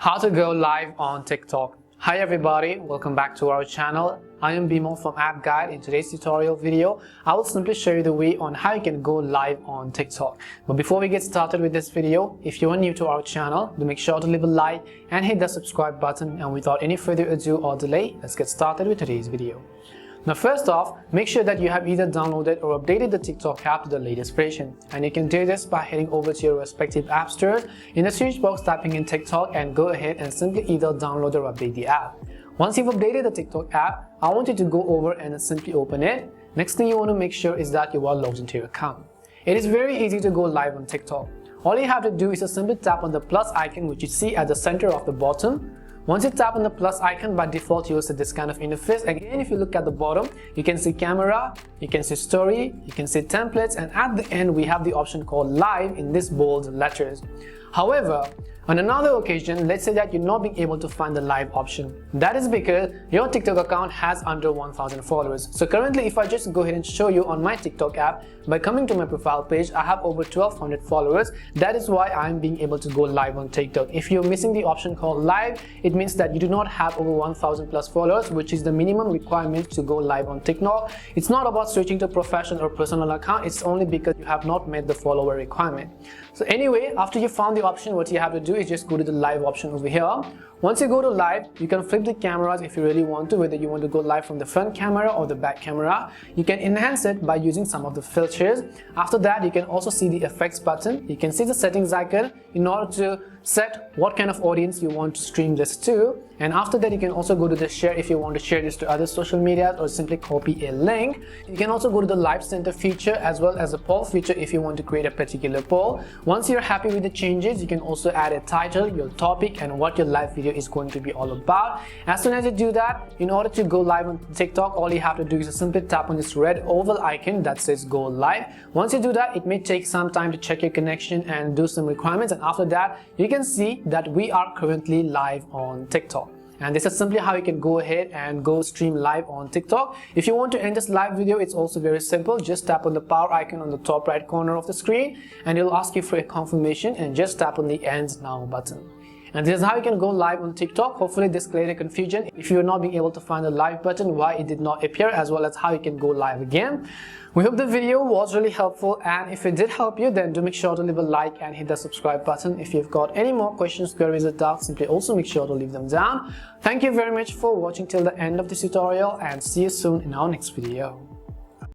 How to go live on TikTok. Hi everybody, welcome back to our channel. I am Bimal from App Guide. In today's tutorial video, I will simply show you the way on how you can go live on TikTok. But before we get started with this video, if you are new to our channel, do make sure to leave a like and hit the subscribe button. And without any further ado or delay, let's get started with today's video. Now first off, make sure that you have either downloaded or updated the TikTok app to the latest version. And you can do this by heading over to your respective app stores, in the search box typing in TikTok, and go ahead and simply either download or update the app. Once you've updated the TikTok app, I want you to go over and simply open it. Next thing you want to make sure is that you are logged into your account. It is very easy to go live on TikTok. All you have to do is to simply tap on the plus icon which you see at the center of the bottom. Once you tap on the plus icon, by default you will see this kind of interface. Again, if you look at the bottom, you can see camera, you can see story, you can see templates, and at the end we have the option called live in this bold letters. However, on another occasion, let's say that you're not being able to find the live option. That is because your TikTok account has under 1000 followers. So currently, if I just go ahead and show you on my TikTok app, by coming to my profile page, I have over 1200 followers. That is why I'm being able to go live on TikTok. If you're missing the option called live, it means that you do not have over 1000 plus followers, which is the minimum requirement to go live on TikTok. It's not about switching to professional or personal account. It's only because you have not met the follower requirement. So anyway, after you found the option, what you have to do is just go to the live option over here. Once you go to live, you can flip the cameras if you really want to, whether you want to go live from the front camera or the back camera. You can enhance it by using some of the filters. After that, you can also see the effects button. You can see the settings icon in order to set what kind of audience you want to stream this to. And after that, you can also go to the share if you want to share this to other social media, or simply copy a link. You can also go to the live center feature as well as a poll feature if you want to create a particular poll. Once you're happy with the changes, you can also add a title, your topic, and what your live video is going to be all about. As soon as you do that, in order to go live on TikTok, all you have to do is simply tap on this red oval icon that says go live. Once you do that, it may take some time to check your connection and do some requirements, and after that you can see that we are currently live on TikTok. And this is simply how you can go ahead and go stream live on TikTok. If you want to end this live video, it's also very simple. Just tap on the power icon on the top right corner of the screen, and it'll ask you for a confirmation, and just tap on the end now button. And this is how you can go live on TikTok. Hopefully this cleared the confusion. If you're not being able to find the live button, why it did not appear, as well as how you can go live again. We hope the video was really helpful, and if it did help you, then do make sure to leave a like and hit the subscribe button. If you've got any more questions, queries, or doubts, simply also make sure to leave them down. Thank you very much for watching till the end of this tutorial, and see you soon in our next video.